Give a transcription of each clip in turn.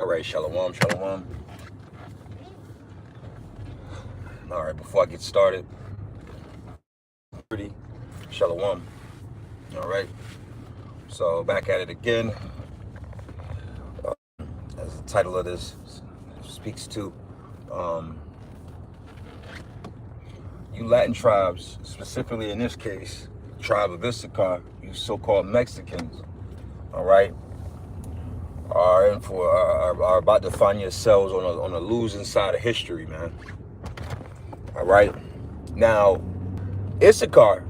All right, shalom, shalom. All right, before I get started, shalom. All right, so back at it again. As the title of this speaks to, you Latin tribes, specifically in this case, tribe of Issachar, you so-called Mexicans, all right, are about to find yourselves on the losing side of history, man. All right, now Issachar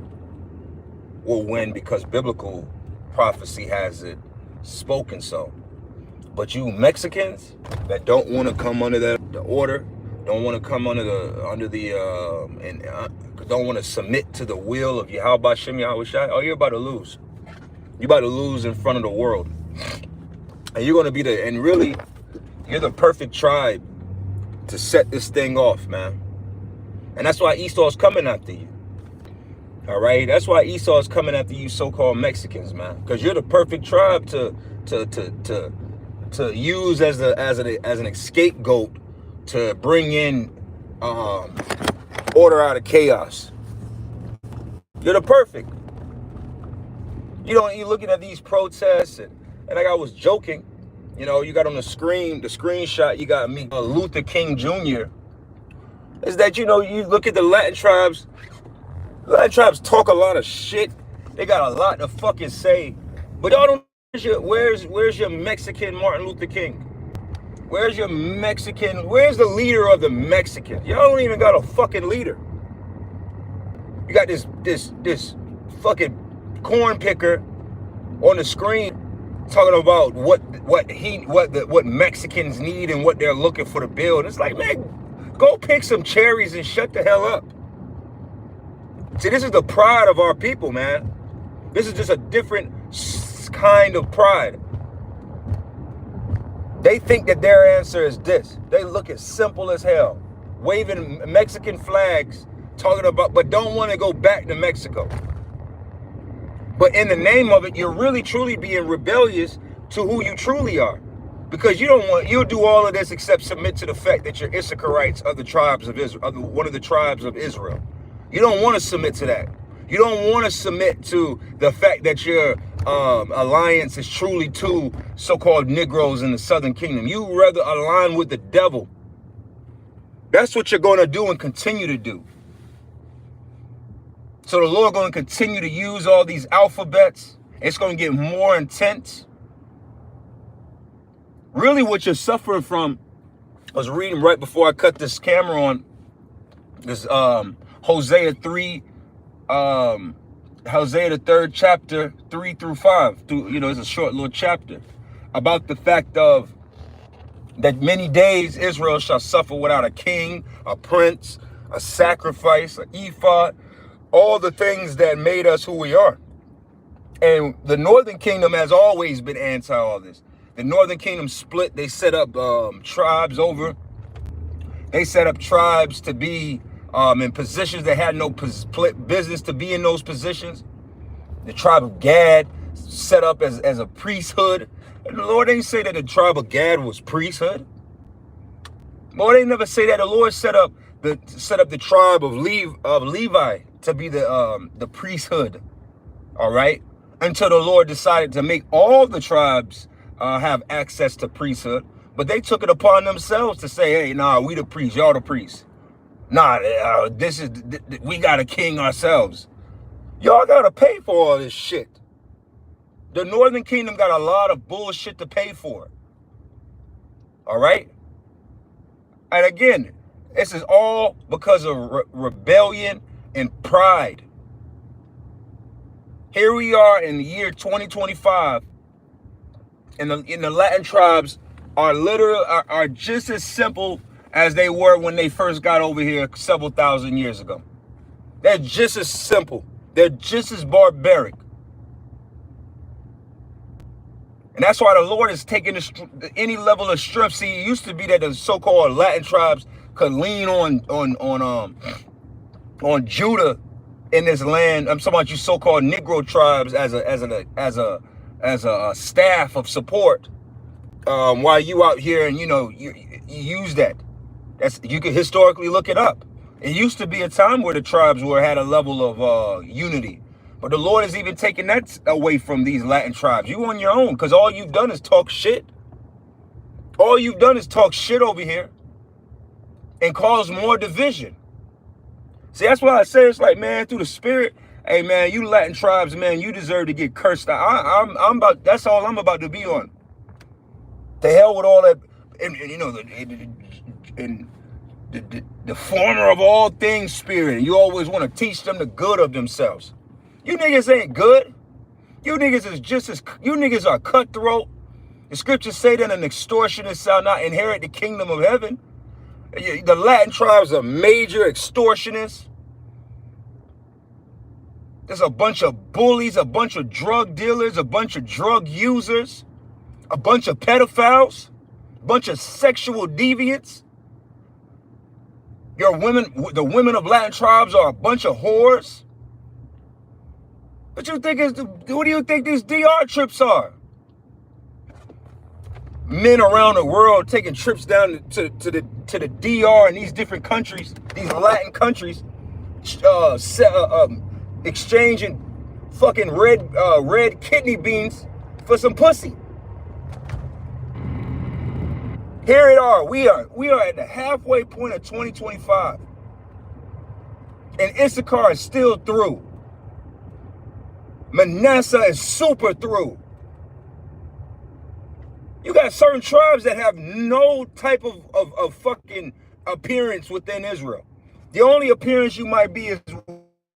will win because biblical prophecy has it spoken so. But you Mexicans that don't want to come under the order, don't want to come don't want to submit to the will of Yahweh Shem Yahushai, oh, you're about to lose. You're about to lose in front of the world. And you're going to be you're the perfect tribe to set this thing off, man. And that's why Esau's coming after you. All right? That's why Esau's coming after you so-called Mexicans, man. Because you're the perfect tribe to use as an scapegoat to bring in order out of chaos. You're the perfect. You're looking at these protests and like I was joking, you got on the screenshot, you got me, Luther King Jr. Is that, you look at the Latin tribes talk a lot of shit. They got a lot to fucking say. But y'all don't, where's your Mexican Martin Luther King? Where's the leader of the Mexicans? Y'all don't even got a fucking leader. You got this fucking corn picker on the screen talking about what Mexicans need and what they're looking for to build. It's like, man, go pick some cherries and shut the hell up. See, this is the pride of our people, man. This is just a different kind of pride. They think that their answer is this. They look as simple as hell, waving Mexican flags, talking about, but don't want to go back to Mexico. But in the name of it, you're really truly being rebellious to who you truly are, because you'll do all of this except submit to the fact that you're Issacharites of the tribes of Israel, one of the tribes of Israel. You don't want to submit to that. You don't want to submit to the fact that your alliance is truly two so-called Negroes in the Southern Kingdom. You rather align with the devil. That's what you're going to do and continue to do. So the Lord going to continue to use all these alphabets. It's going to get more intense. Really what you're suffering from, I was reading right before I cut this camera on, this Hosea 3, Hosea the 3rd chapter, 3 through 5. It's a short little chapter about the fact of that many days Israel shall suffer without a king, a prince, a sacrifice, an ephod, all the things that made us who we are. And the Northern Kingdom has always been anti all this. The Northern Kingdom split. They set up tribes over. They set up tribes to be in positions that had no business to be in those positions. The tribe of Gad set up as a priesthood. And the Lord ain't say that the tribe of Gad was priesthood. Lord ain't never say that. The Lord set up the tribe of Levi to be the priesthood. All right, until the Lord decided to make all the tribes have access to priesthood, but they took it upon themselves to say, "Hey, nah, we the priests, y'all the priests. Nah, we got a king ourselves. Y'all gotta pay for all this shit." The Northern Kingdom got a lot of bullshit to pay for. All right, and again, this is all because of rebellion and pride. Here we are in the year 2025, and the Latin tribes are just as simple as they were when they first got over here several thousand years ago. They're just as simple. They're just as barbaric. And that's why the Lord is taking any level of strength. See, it used to be that the so-called Latin tribes could lean on Judah in this land. I'm talking about you so-called Negro tribes as a staff of support while you out here and, you use that. You can historically look it up. It used to be a time where the tribes had a level of unity. But the Lord has even taken that away from these Latin tribes. You on your own, because all you've done is talk shit. All you've done is talk shit over here and cause more division. See, that's why I say it's like, man, through the spirit, hey, man, you Latin tribes, man, you deserve to get cursed. That's all I'm about to be on. The hell with all that, and the former of all things spirit. You always want to teach them the good of themselves. You niggas ain't good. You niggas is you niggas are cutthroat. The scriptures say that an extortionist shall not inherit the kingdom of heaven. The Latin tribes are major extortionists. There's a bunch of bullies, a bunch of drug dealers, a bunch of drug users, a bunch of pedophiles, a bunch of sexual deviants. The women of Latin tribes are a bunch of whores. What do you think these DR trips are? Men around the world taking trips down to the DR and these different countries, these Latin countries, exchanging fucking red kidney beans for some pussy. Here it are. We are at the halfway point of 2025, and Issachar is still through. Manasseh is super through. You got certain tribes that have no type of fucking appearance within Israel. The only appearance you might be is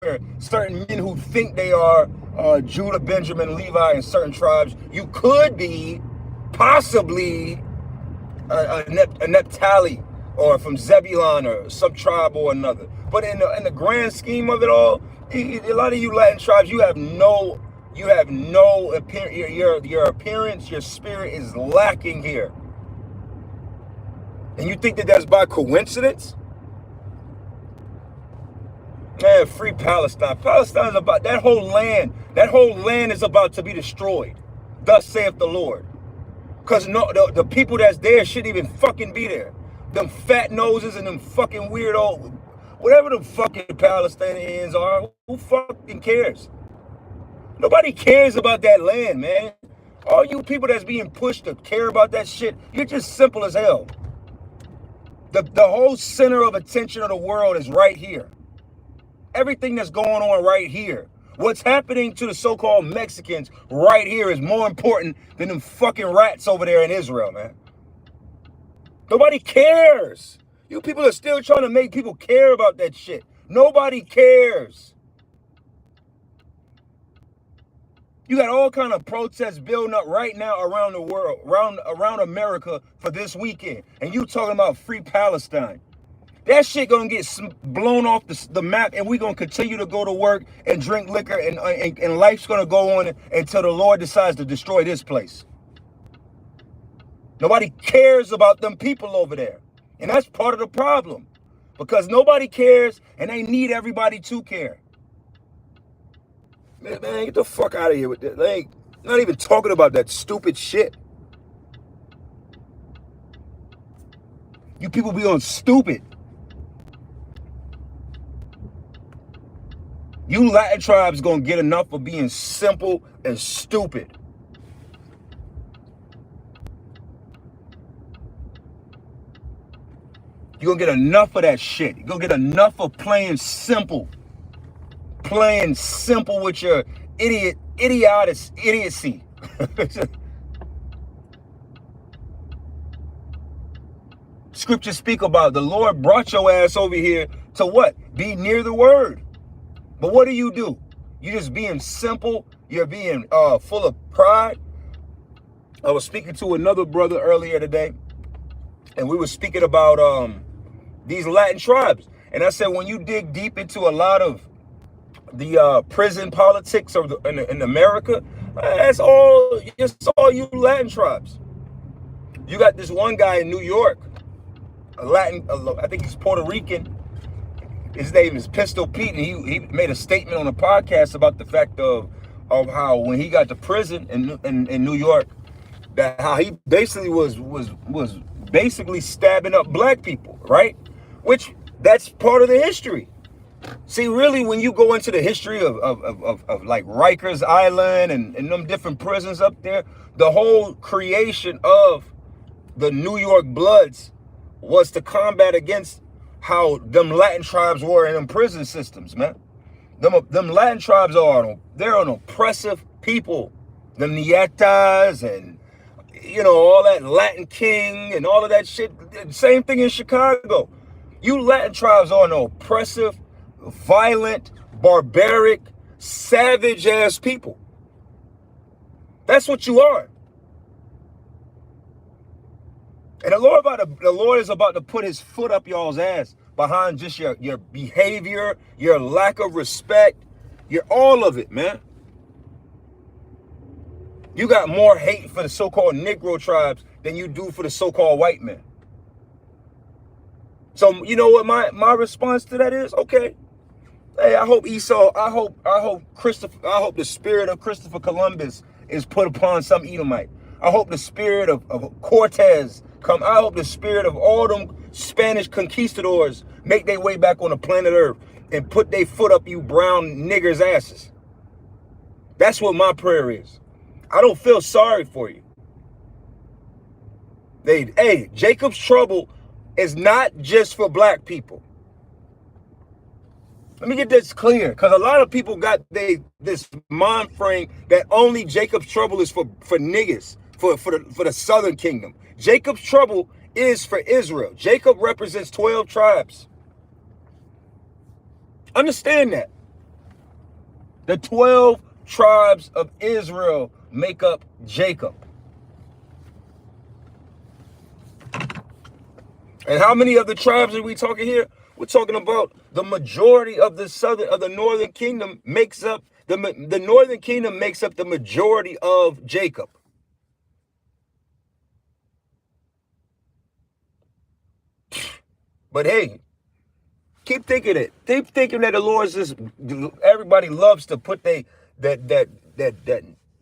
where certain men who think they are Judah, Benjamin, Levi, and certain tribes. You could be possibly a Naphtali or from Zebulun or some tribe or another. But in the grand scheme of it all, a lot of you Latin tribes, you have no appearance. Your appearance, your spirit is lacking here. And you think that that's by coincidence? Man, free Palestine. Palestine is about that whole land. That whole land is about to be destroyed. Thus saith the Lord. Because the people that's there shouldn't even fucking be there. Them fat noses and them fucking weirdo, whatever them fucking Palestinians are, who fucking cares? Nobody cares about that land, man. All you people that's being pushed to care about that shit, you're just simple as hell. The whole center of attention of the world is right here. Everything that's going on right here. What's happening to the so-called Mexicans right here is more important than them fucking rats over there in Israel, man. Nobody cares. You people are still trying to make people care about that shit. Nobody cares. You got all kind of protests building up right now around the world, around America for this weekend. And you talking about free Palestine. That shit gonna get blown off the map, and we gonna continue to go to work and drink liquor, and life's gonna go on until the Lord decides to destroy this place. Nobody cares about them people over there. And that's part of the problem. Because nobody cares, and they need everybody to care. Man, get the fuck out of here with that. They ain't not even talking about that stupid shit. You people be on stupid. You Latin tribes gonna get enough of being simple and stupid. You're gonna get enough of that shit. You're gonna get enough of playing simple. Playing simple with your idiocy. Scriptures speak about the Lord brought your ass over here to what? Be near the word. But what do? You're just being simple. You're being full of pride. I was speaking to another brother earlier today, and we were speaking about these Latin tribes. And I said, when you dig deep into a lot of the prison politics of in America, it's all you Latin tribes. You got this one guy in New York, I think he's Puerto Rican. His name is Pistol Pete, and he made a statement on a podcast about the fact of how when he got to prison in New York, that how he basically was basically stabbing up black people, right? Which that's part of the history. See, really, when you go into the history of like Rikers Island and them different prisons up there, the whole creation of the New York Bloods was to combat against how them Latin tribes were in them prison systems, man. Them Latin tribes they're an oppressive people. The Nietas and, you know, all that Latin King and all of that shit. Same thing in Chicago. You Latin tribes are an oppressive, violent, barbaric, savage ass people. That's what you are. And the Lord is about to put his foot up y'all's ass behind just your behavior, your lack of respect, your all of it, man. You got more hate for the so-called Negro tribes than you do for the so-called white men. So you know what my response to that is? Okay. Hey, I hope Esau, I hope the spirit of Christopher Columbus is put upon some Edomite. I hope the spirit of Cortez come. I hope the spirit of all them Spanish conquistadors make their way back on the planet Earth and put their foot up you brown niggers' asses. That's what my prayer is. I don't feel sorry for you. Hey, Jacob's trouble is not just for black people. Let me get this clear, because a lot of people got this mind frame that only Jacob's trouble is for niggas, for the southern kingdom. Jacob's trouble is for Israel. Jacob represents 12 tribes. Understand that. The 12 tribes of Israel make up Jacob. And how many of the tribes are we talking here? We're talking about the majority of the northern kingdom makes up the northern kingdom makes up the majority of Jacob. But hey, keep thinking it. Keep thinking that the Lord's just, everybody loves to put that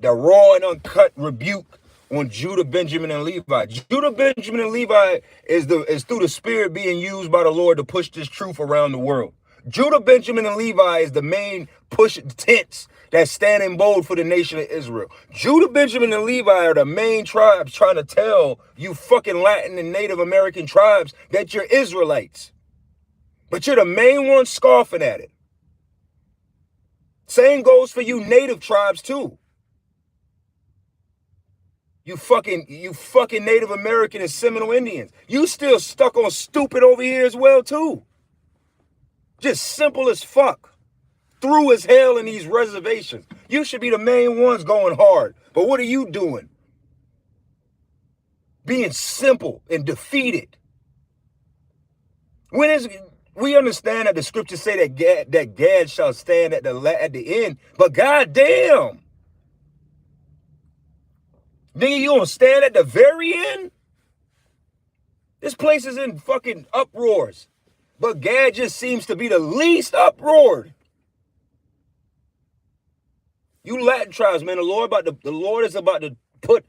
raw and uncut rebuke on Judah, Benjamin, and Levi. Judah, Benjamin, and Levi is through the Spirit being used by the Lord to push this truth around the world. Judah, Benjamin, and Levi is the main push tents that stand in bold for the nation of Israel. Judah, Benjamin, and Levi are the main tribes trying to tell you fucking Latin and Native American tribes that you're Israelites. But you're the main ones scoffing at it. Same goes for you Native tribes too. You fucking Native American and Seminole Indians. You still stuck on stupid over here as well too. Just simple as fuck. Through as hell in these reservations. You should be the main ones going hard. But what are you doing? Being simple and defeated. We understand that the scriptures say that Gad shall stand at the end, but goddamn. Nigga, you gonna stand at the very end? This place is in fucking uproars. But Gad just seems to be the least uproared. You Latin tribes, man, the Lord is about to put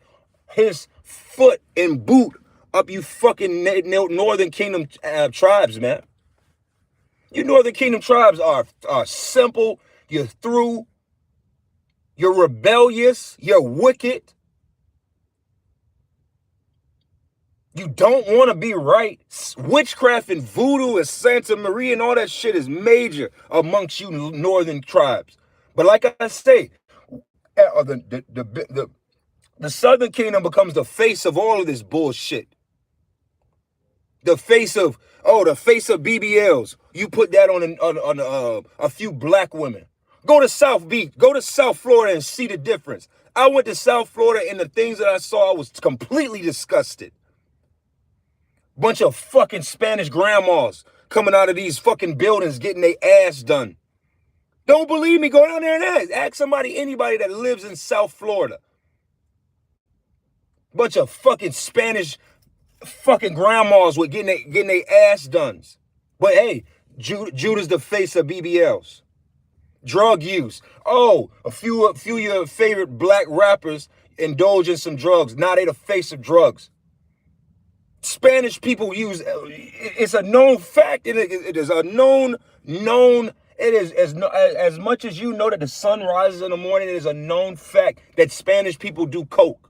his foot and boot up you fucking Northern Kingdom tribes, man. You Northern Kingdom tribes are simple, you're through, you're rebellious, you're wicked. You don't want to be right. Witchcraft and voodoo and Santa Maria and all that shit is major amongst you northern tribes. But like I say, the southern kingdom becomes the face of all of this bullshit. The face of BBLs. You put that on a few black women. Go to South Beach. Go to South Florida and see the difference. I went to South Florida and the things that I saw, I was completely disgusted. Bunch of fucking Spanish grandmas coming out of these fucking buildings getting their ass done. Don't believe me? Go down there and ask anybody that lives in South Florida. Bunch of fucking Spanish fucking grandmas with getting their ass done. But hey, Judah's the face of BBLs. Drug use. Oh, a few of your favorite black rappers, indulge in some drugs. Now they the face of drugs. Spanish people use, it's a known fact. It is a known, it is as much as you know that the sun rises in the morning, it is a known fact that Spanish people do coke.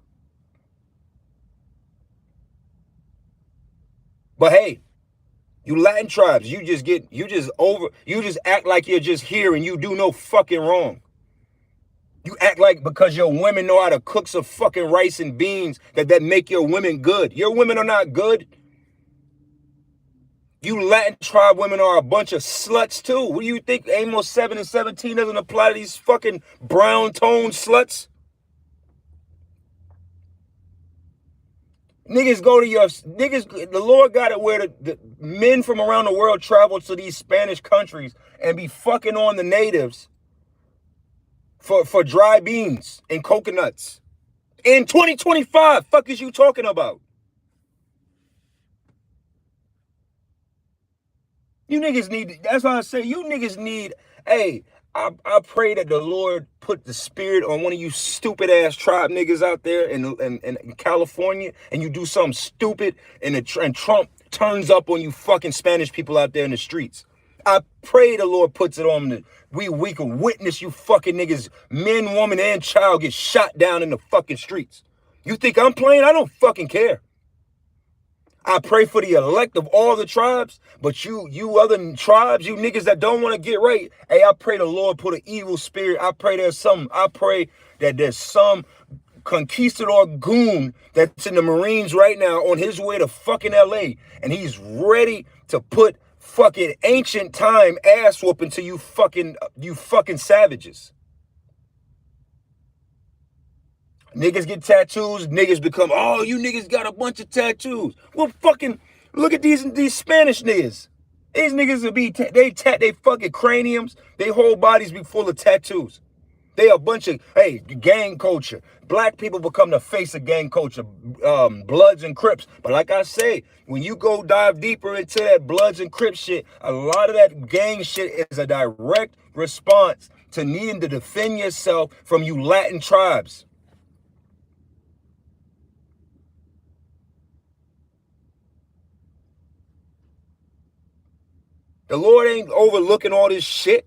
But hey, you Latin tribes, you just act like you're just here and you do no fucking wrong. You act like because your women know how to cook some fucking rice and beans that make your women good. Your women are not good. You Latin tribe women are a bunch of sluts too. What do you think Amos 7 and 17 doesn't apply to these fucking brown toned sluts? Niggas go to the Lord got it where the men from around the world travel to these Spanish countries and be fucking on the natives for dry beans and coconuts. In 2025, fuck is you talking about? You niggas need, that's why I say, you niggas need, hey, I pray that the Lord put the spirit on one of you stupid ass tribe niggas out there in California, and you do something stupid and Trump turns up on you fucking Spanish people out there in the streets. I pray the Lord puts it on that we can witness you fucking niggas, men, woman, and child get shot down in the fucking streets. You think I'm playing? I don't fucking care. I pray for the elect of all the tribes, but you other tribes, you niggas that don't want to get right, hey, I pray the Lord put an evil spirit. I pray that there's some conquistador goon that's in the Marines right now on his way to fucking LA, and he's ready to put fucking ancient time ass whooping to you fucking savages. Niggas get tattoos, niggas become, oh, you niggas got a bunch of tattoos. Well, fucking, look at these Spanish niggas. These niggas will be, they fucking craniums, they whole bodies be full of tattoos. They a bunch of, hey, gang culture. Black people become the face of gang culture, Bloods and Crips. But like I say, when you go dive deeper into that Bloods and Crips shit, a lot of that gang shit is a direct response to needing to defend yourself from you Latin tribes. The Lord ain't overlooking all this shit.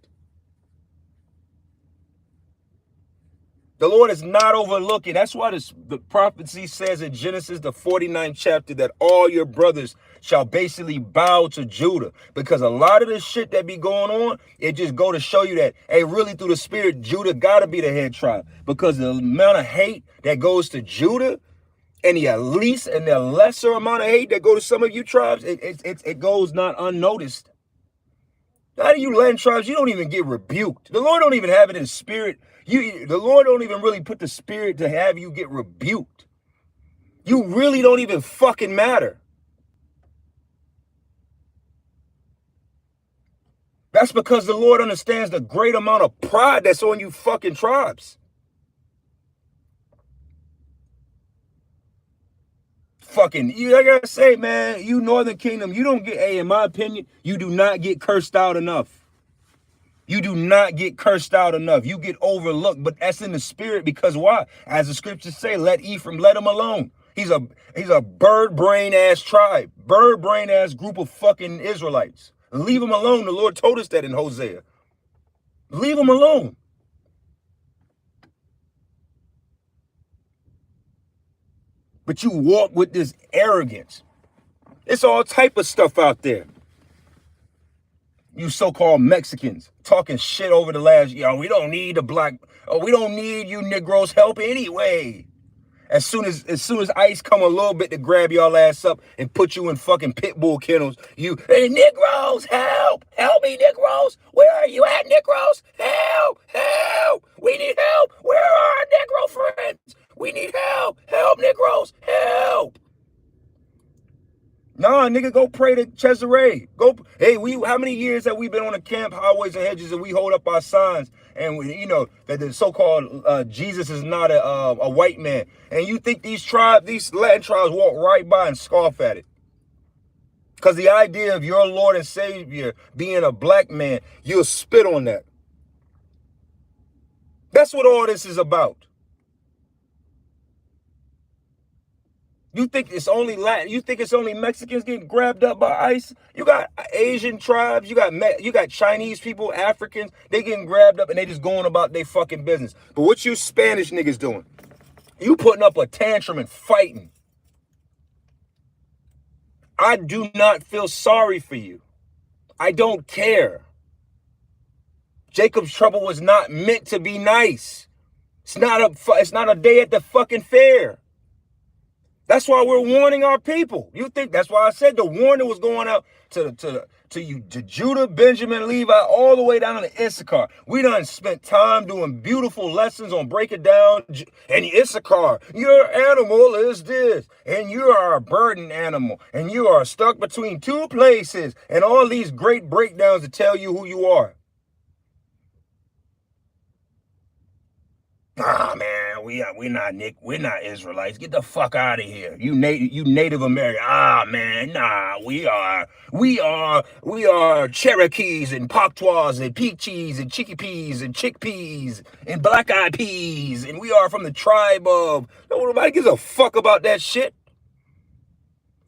The Lord is not overlooking. That's why the prophecy says in Genesis, the 49th chapter, that all your brothers shall basically bow to Judah. Because a lot of this shit that be going on, it just go to show you that, hey, really through the spirit, Judah got to be the head tribe. Because the amount of hate that goes to Judah, and the lesser amount of hate that go to some of you tribes, it goes not unnoticed. How do you Latin tribes? You don't even get rebuked. The Lord don't even have it in spirit. The Lord don't even really put the spirit to have you get rebuked. You really don't even fucking matter. That's because the Lord understands the great amount of pride that's on you fucking tribes. Fucking, I gotta say, man, you Northern Kingdom, you don't get, in my opinion, you do not get cursed out enough. You do not get cursed out enough. You get overlooked, but that's in the spirit, because why? As the scriptures say, let Ephraim, let him alone. He's a bird brain ass tribe, bird brain ass group of fucking Israelites. Leave him alone. The Lord told us that in Hosea. Leave him alone. But you walk with this arrogance. It's all type of stuff out there. You so-called Mexicans talking shit over the last, we don't need we don't need you Negroes help anyway. As soon as ICE come a little bit to grab y'all ass up and put you in fucking pit bull kennels, hey, Negroes, help me, Negroes. Where are you at, Negroes? Help, we need help. Where are our Negro friends? We need help, Negroes, help. Nah, nigga, go pray to Cesare. Hey, how many years have we been on the camp highways and hedges and we hold up our signs and that the so-called Jesus is not a white man, and you think these Latin tribes walk right by and scoff at it? Because the idea of your Lord and Savior being a black man, you'll spit on that. That's what all this is about. You think it's only Latin? You think it's only Mexicans getting grabbed up by ICE? You got Asian tribes, you got Chinese people, Africans, they getting grabbed up and they just going about their fucking business. But what you Spanish niggas doing? You putting up a tantrum and fighting. I do not feel sorry for you. I don't care. Jacob's Trouble was not meant to be nice. It's not a day at the fucking fair. That's why we're warning our people. You think that's why I said the warning was going out to Judah, Benjamin, Levi, all the way down to Issachar. We done spent time doing beautiful lessons on breaking down. And Issachar, your animal is this, and you are a burden animal, and you are stuck between two places, and all these great breakdowns to tell you who you are. Ah, man, we're not Israelites. Get the fuck out of here. You Native American. Ah, man, nah, we are Cherokees and Poctois and Peaches and Chickpeas and chickpeas and black-eyed peas, and we are from the tribe of. Nobody gives a fuck about that shit.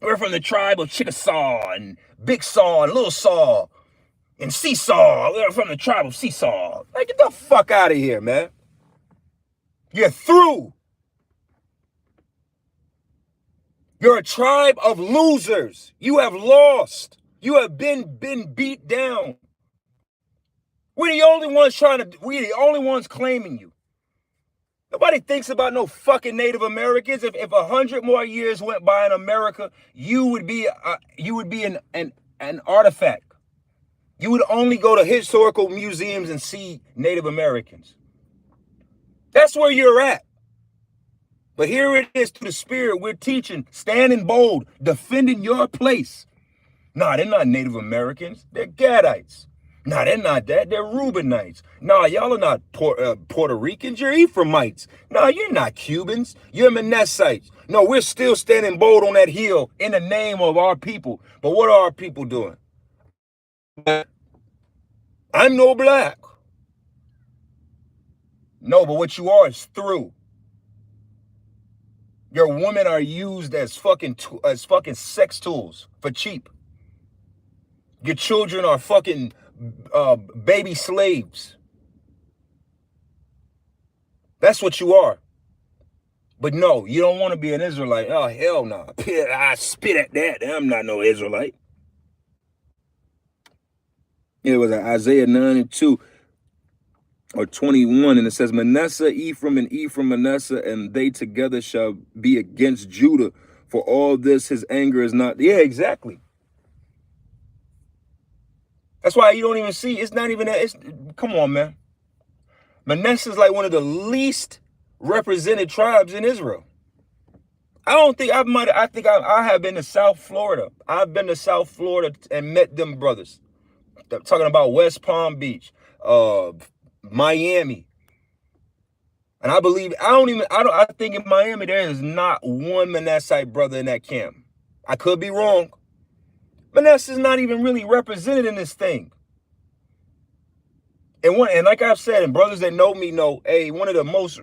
We're from the tribe of Chickasaw and Big Saw and Little Saw and Seesaw. We're from the tribe of Seesaw. Like, get the fuck out of here, man. You're through. You're a tribe of losers. You have lost. You have been beat down. We're the only ones claiming you. Nobody thinks about no fucking Native Americans. If 100 more years went by in America, you would be an artifact. You would only go to historical museums and see Native Americans. That's where you're at. But here it is, to the Spirit, we're teaching, standing bold, defending your place. Nah, they're not Native Americans. They're Gadites. Nah, they're not that. They're Reubenites. Nah, y'all are not Puerto Ricans. You're Ephraimites. Nah, you're not Cubans. You're Manassites. No, we're still standing bold on that hill in the name of our people. But what are our people doing? I'm no black. No, but what you are is through. Your women are used as fucking sex tools for cheap. Your children are fucking baby slaves. That's what you are. But no, you don't want to be an Israelite. Oh, hell no. I spit at that. I'm not no Israelite. It was Isaiah 9:2. Or 21, and it says, Manasseh, Ephraim, and Ephraim, Manasseh, and they together shall be against Judah. For all this, his anger is not. Yeah, exactly. That's why you don't even see. It's not even that. Come on, man. Manasseh is like one of the least represented tribes in Israel. I think I have been to South Florida. I've been to South Florida and met them brothers. They're talking about West Palm Beach, Miami. And I think in Miami there is not one Manassite brother in that camp. I could be wrong. Manasseh is not even really represented in this thing. And like I've said, and brothers that know me know, hey, one of the most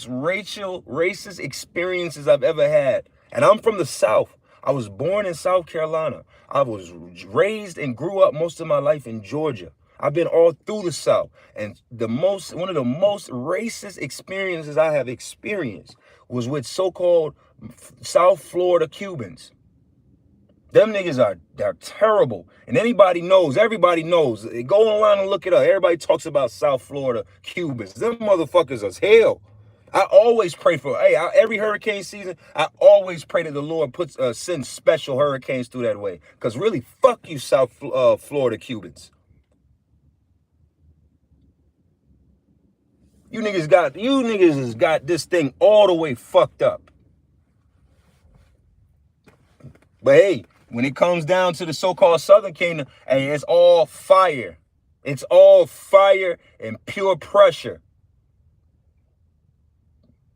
racist experiences I've ever had. And I'm from the South. I was born in South Carolina. I was raised and grew up most of my life in Georgia. I've been all through the South, and one of the most racist experiences I have experienced was with so-called South Florida Cubans. Them niggas they're terrible, and everybody knows. Go online and look it up. Everybody talks about South Florida Cubans. Them motherfuckers is hell. I always pray for, every hurricane season, I always pray that the Lord sends special hurricanes through that way, because really, fuck you, South Florida Cubans. You niggas has got this thing all the way fucked up. But hey, when it comes down to the so-called Southern Kingdom, hey, it's all fire. It's all fire and pure pressure.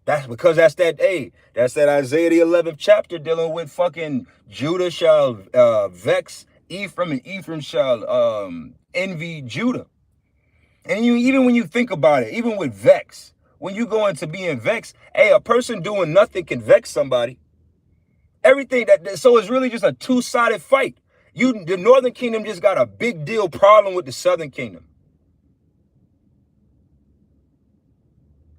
That's that Isaiah the 11th chapter dealing with fucking Judah shall vex Ephraim, and Ephraim shall envy Judah. And even when you think about it, even with vex, when you go into being vexed, hey, a person doing nothing can vex somebody. Everything so it's really just a two-sided fight. The Northern Kingdom just got a big deal problem with the Southern Kingdom.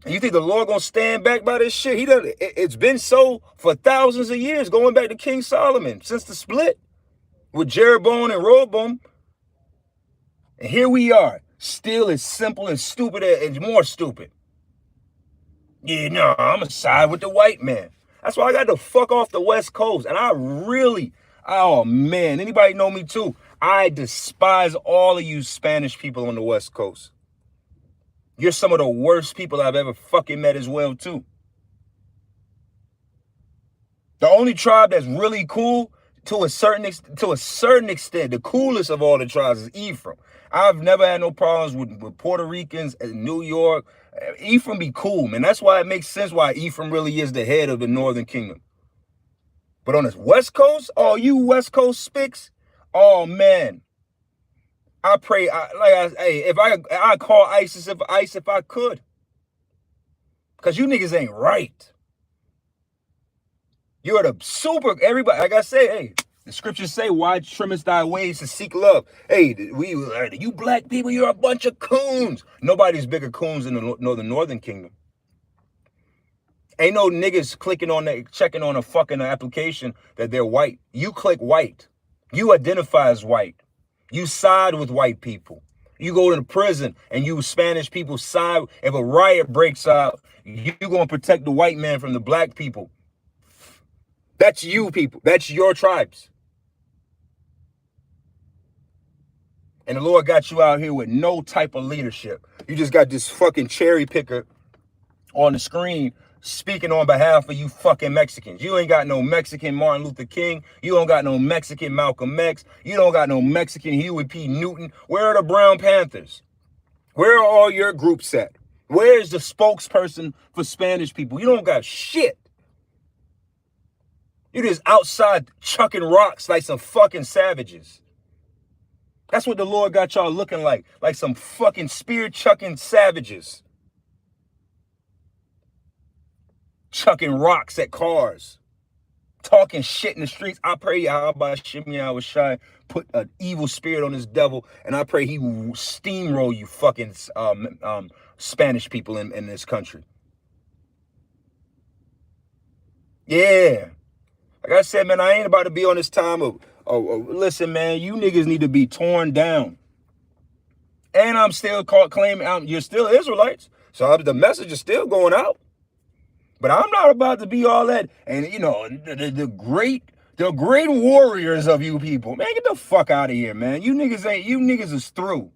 And you think the Lord gonna stand back by this shit? It's been so for thousands of years, going back to King Solomon, since the split with Jeroboam and Rehoboam. And here we are, still as simple and stupid as more stupid. Yeah, no, I'm gonna side with the white man. That's why I got to fuck off the West Coast. And I really, oh man, anybody know me too? I despise all of you Spanish people on the West Coast. You're some of the worst people I've ever fucking met as well too. The only tribe that's really cool to a certain extent, the coolest of all the tribes is Ephraim. I've never had no problems with Puerto Ricans in New York. Ephraim be cool, man. That's why it makes sense why Ephraim really is the head of the Northern Kingdom. But on this West Coast, all you West Coast spics, oh man. I pray, if I call ISIS if I could. Because you niggas ain't right. You're the everybody, like I say, hey, the scriptures say, why trimmest thy ways to seek love? Hey, you black people, you're a bunch of coons. Nobody's bigger coons in the Northern Kingdom. Ain't no niggas checking on a fucking application that they're white. You click white. You identify as white. You side with white people. You go to the prison and you Spanish people side. If a riot breaks out, you're going to protect the white man from the black people. That's you people. That's your tribes. And the Lord got you out here with no type of leadership. You just got this fucking cherry picker on the screen speaking on behalf of you fucking Mexicans. You ain't got no Mexican Martin Luther King. You don't got no Mexican Malcolm X. You don't got no Mexican Huey P. Newton. Where are the Brown Panthers? Where are all your groups at? Where is the spokesperson for Spanish people? You don't got shit. You just outside chucking rocks like some fucking savages. That's what the Lord got y'all looking like some fucking spear chucking savages. Chucking rocks at cars, talking shit in the streets. I pray Yahweh Shimmy I was shy, put an evil spirit on this devil, and I pray he steamroll you fucking Spanish people in this country. Yeah. Like I said, man, I ain't about to be on this time of listen, man, you niggas need to be torn down. And I'm still claiming you're still Israelites. So the message is still going out. But I'm not about to be all that. And, you know, the great warriors of you people. Man, get the fuck out of here, man. You niggas is through.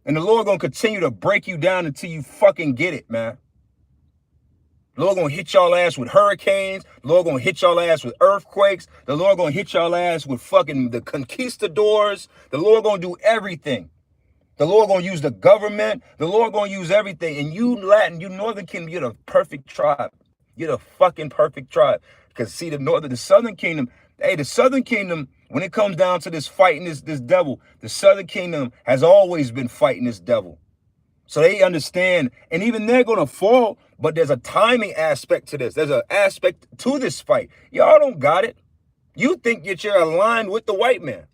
And the Lord gonna continue to break you down until you fucking get it, man. The Lord gonna hit y'all ass with hurricanes. The Lord gonna hit y'all ass with earthquakes. The Lord gonna hit y'all ass with fucking the conquistadors. The Lord gonna do everything. The Lord gonna use the government. The Lord gonna use everything. And you Northern Kingdom, you're the perfect tribe. You're the fucking perfect tribe. Because see, the Southern Kingdom, hey, the Southern Kingdom, when it comes down to this fighting this devil, the Southern Kingdom has always been fighting this devil. So they understand, and even they're gonna fall, but there's a timing aspect to this. There's an aspect to this fight. Y'all don't got it. You think that you're aligned with the white man.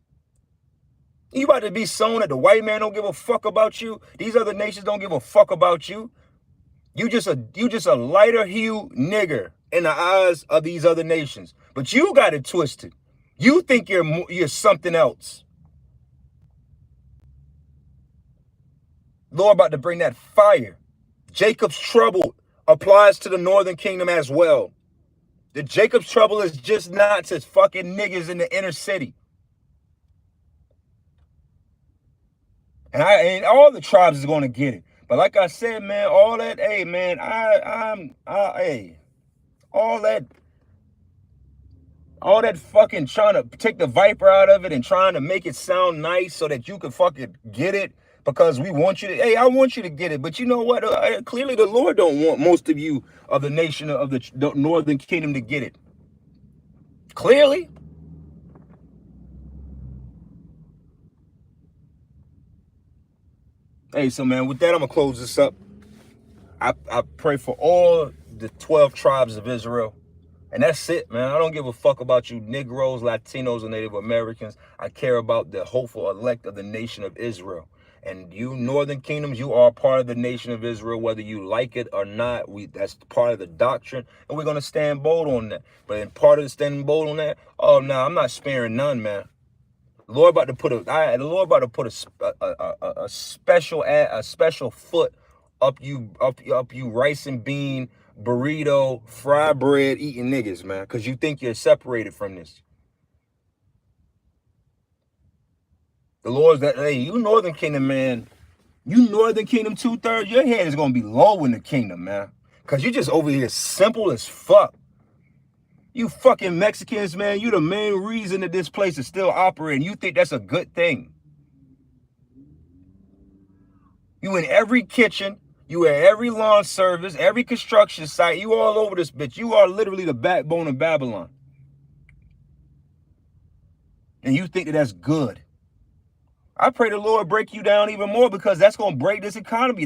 You about to be sown that the white man don't give a fuck about you. These other nations don't give a fuck about you. You just a lighter hue nigger in the eyes of these other nations. But you got it twisted. You think you're something else. Lord about to bring that fire. Jacob's trouble applies to the Northern Kingdom as well. The Jacob's trouble is just not to fucking niggas in the inner city. And all the tribes is going to get it. But like I said, man, all that, hey, man, all that fucking trying to take the viper out of it and trying to make it sound nice so that you can fucking get it because we want you to, hey, I want you to get it. But you know what? Clearly the Lord don't want most of you of the nation of the Northern Kingdom to get it. Clearly. Hey, so man, with that, I'm going to close this up. I pray for all the 12 tribes of Israel. And that's it, man. I don't give a fuck about you Negroes, Latinos, or Native Americans. I care about the hopeful elect of the nation of Israel. And you Northern Kingdoms, you are part of the nation of Israel, whether you like it or not. That's part of the doctrine, and we're gonna stand bold on that. But in part of the standing bold on that, oh no, I'm not sparing none, man. The Lord about to put a special foot up you rice and bean burrito fried bread eating niggas, man, because you think you're separated from this. The Lord's that, hey, you Northern Kingdom, man, you Northern Kingdom 2/3, your head is gonna be low in the kingdom, man, because you just over here simple as fuck. You fucking Mexicans, man, you the main reason that this place is still operating. You think that's a good thing. You in every kitchen, you at every lawn service, every construction site, you all over this bitch. You are literally the backbone of Babylon. And you think that that's good. I pray the Lord break you down even more, because that's going to break this economy.